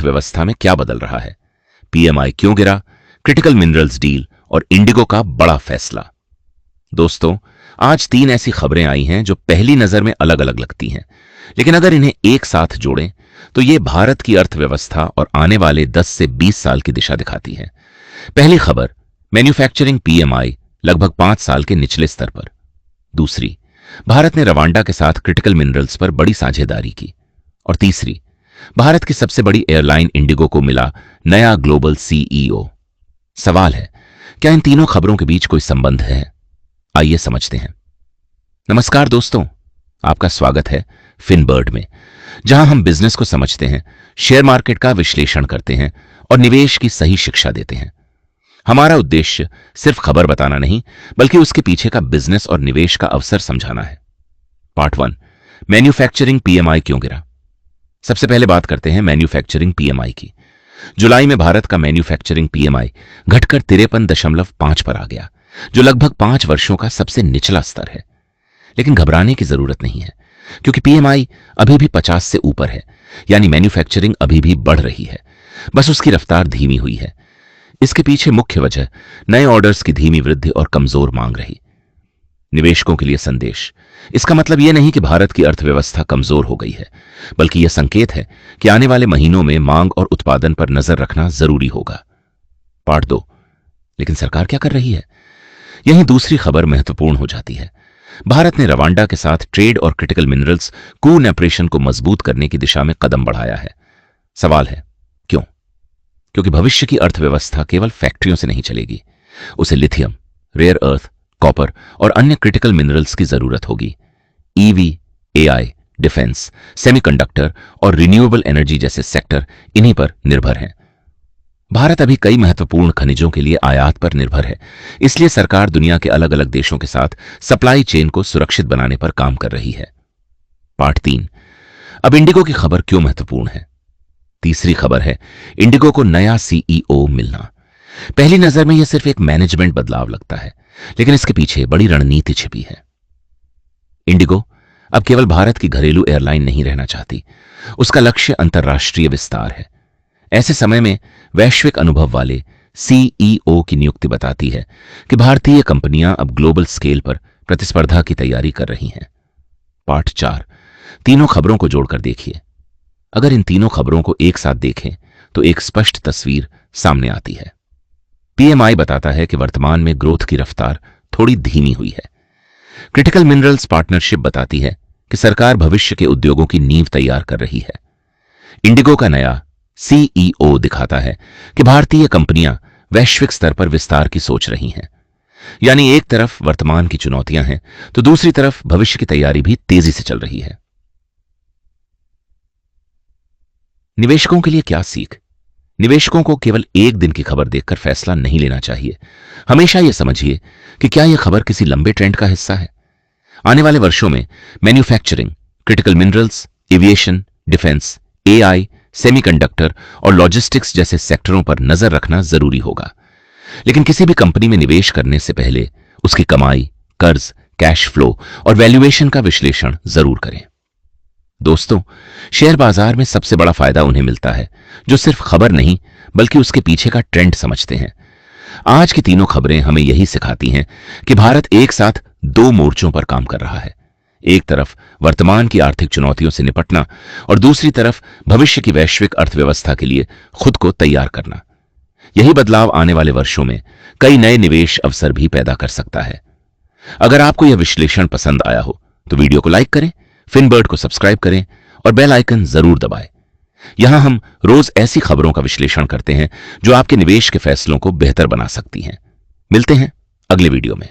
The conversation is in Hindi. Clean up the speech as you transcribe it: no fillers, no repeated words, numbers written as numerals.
अर्थव्यवस्था में क्या बदल रहा है, पीएमआई क्यों गिरा, क्रिटिकल मिनरल्स डील और इंडिगो का बड़ा फैसला। दोस्तों, आज 3 ऐसी खबरें आई हैं जो पहली नजर में अलग अलग लगती हैं, लेकिन अगर इन्हें एक साथ जोड़ें तो ये भारत की अर्थव्यवस्था और आने वाले 10 से 20 साल की दिशा दिखाती है। पहली खबर, मैन्युफैक्चरिंग पीएमआई लगभग 5 साल के निचले स्तर पर। दूसरी, भारत ने रवांडा के साथ क्रिटिकल मिनरल्स पर बड़ी साझेदारी की। और तीसरी, भारत की सबसे बड़ी एयरलाइन इंडिगो को मिला नया ग्लोबल सीईओ। सवाल है, क्या इन तीनों खबरों के बीच कोई संबंध है? आइए समझते हैं। नमस्कार दोस्तों, आपका स्वागत है फिनबर्ड में, जहां हम बिजनेस को समझते हैं, शेयर मार्केट का विश्लेषण करते हैं और निवेश की सही शिक्षा देते हैं। हमारा उद्देश्य सिर्फ खबर बताना नहीं, बल्कि उसके पीछे का बिजनेस और निवेश का अवसर समझाना है। पार्ट 1, मैन्युफैक्चरिंग पीएमआई क्यों गिरा। सबसे पहले बात करते हैं मैन्युफैक्चरिंग पीएमआई की। जुलाई में भारत का मैन्युफैक्चरिंग पीएमआई घटकर 53.5 पर आ गया, जो लगभग 5 वर्षों का सबसे निचला स्तर है। लेकिन घबराने की जरूरत नहीं है, क्योंकि पीएमआई अभी भी 50 से ऊपर है, यानी मैन्युफैक्चरिंग अभी भी बढ़ रही है, बस उसकी रफ्तार धीमी हुई है। इसके पीछे मुख्य वजह नए ऑर्डर्स की धीमी वृद्धि और कमजोर मांग रही। निवेशकों के लिए संदेश, इसका मतलब यह नहीं कि भारत की अर्थव्यवस्था कमजोर हो गई है, बल्कि यह संकेत है कि आने वाले महीनों में मांग और उत्पादन पर नजर रखना जरूरी होगा। पार्ट 2, लेकिन सरकार क्या कर रही है? यही दूसरी खबर महत्वपूर्ण हो जाती है। भारत ने रवांडा के साथ ट्रेड और क्रिटिकल मिनरल्स कोऑपरेशन को मजबूत करने की दिशा में कदम बढ़ाया है। सवाल है, क्यों? क्योंकि भविष्य की अर्थव्यवस्था केवल फैक्ट्रियों से नहीं चलेगी, उसे लिथियम, रेयर अर्थ, कॉपर और अन्य क्रिटिकल मिनरल्स की जरूरत होगी। ईवी, एआई, डिफेंस, सेमीकंडक्टर और रिन्यूएबल एनर्जी जैसे सेक्टर इन्हीं पर निर्भर हैं। भारत अभी कई महत्वपूर्ण खनिजों के लिए आयात पर निर्भर है, इसलिए सरकार दुनिया के अलग अलग देशों के साथ सप्लाई चेन को सुरक्षित बनाने पर काम कर रही है। पार्ट 3, अब इंडिगो की खबर क्यों महत्वपूर्ण है। तीसरी खबर है, इंडिगो को नया सीईओ मिलना। पहली नजर में यह सिर्फ एक मैनेजमेंट बदलाव लगता है, लेकिन इसके पीछे बड़ी रणनीति छिपी है। इंडिगो अब केवल भारत की घरेलू एयरलाइन नहीं रहना चाहती, उसका लक्ष्य अंतर्राष्ट्रीय विस्तार है। ऐसे समय में वैश्विक अनुभव वाले सीईओ की नियुक्ति बताती है कि भारतीय कंपनियां अब ग्लोबल स्केल पर प्रतिस्पर्धा की तैयारी कर रही हैं। पार्ट 4, तीनों खबरों को जोड़कर देखिए। अगर इन तीनों खबरों को एक साथ देखें तो एक स्पष्ट तस्वीर सामने आती है। पीएमआई बताता है कि वर्तमान में ग्रोथ की रफ्तार थोड़ी धीमी हुई है। क्रिटिकल मिनरल्स पार्टनरशिप बताती है कि सरकार भविष्य के उद्योगों की नींव तैयार कर रही है। इंडिगो का नया सीईओ दिखाता है कि भारतीय कंपनियां वैश्विक स्तर पर विस्तार की सोच रही हैं। यानी एक तरफ वर्तमान की चुनौतियां हैं, तो दूसरी तरफ भविष्य की तैयारी भी तेजी से चल रही है। निवेशकों के लिए क्या सीख? निवेशकों को केवल एक दिन की खबर देखकर फैसला नहीं लेना चाहिए। हमेशा यह समझिए कि क्या यह खबर किसी लंबे ट्रेंड का हिस्सा है। आने वाले वर्षों में manufacturing, critical minerals, aviation, defence, AI, semiconductor और लॉजिस्टिक्स जैसे सेक्टरों पर नजर रखना जरूरी होगा। लेकिन किसी भी कंपनी में निवेश करने से पहले उसकी कमाई, कर्ज, कैश फ्लो और वैल्यूएशन का विश्लेषण जरूर करें। दोस्तों, शेयर बाजार में सबसे बड़ा फायदा उन्हें मिलता है जो सिर्फ खबर नहीं, बल्कि उसके पीछे का ट्रेंड समझते हैं। आज की तीनों खबरें हमें यही सिखाती हैं कि भारत एक साथ 2 मोर्चों पर काम कर रहा है। एक तरफ वर्तमान की आर्थिक चुनौतियों से निपटना और दूसरी तरफ भविष्य की वैश्विक अर्थव्यवस्था के लिए खुद को तैयार करना। यही बदलाव आने वाले वर्षों में कई नए निवेश अवसर भी पैदा कर सकता है। अगर आपको यह विश्लेषण पसंद आया हो तो वीडियो को लाइक करें, फिनबर्ड को सब्सक्राइब करें और बेल आइकन जरूर दबाएं। यहां हम रोज ऐसी खबरों का विश्लेषण करते हैं जो आपके निवेश के फैसलों को बेहतर बना सकती हैं। मिलते हैं अगले वीडियो में।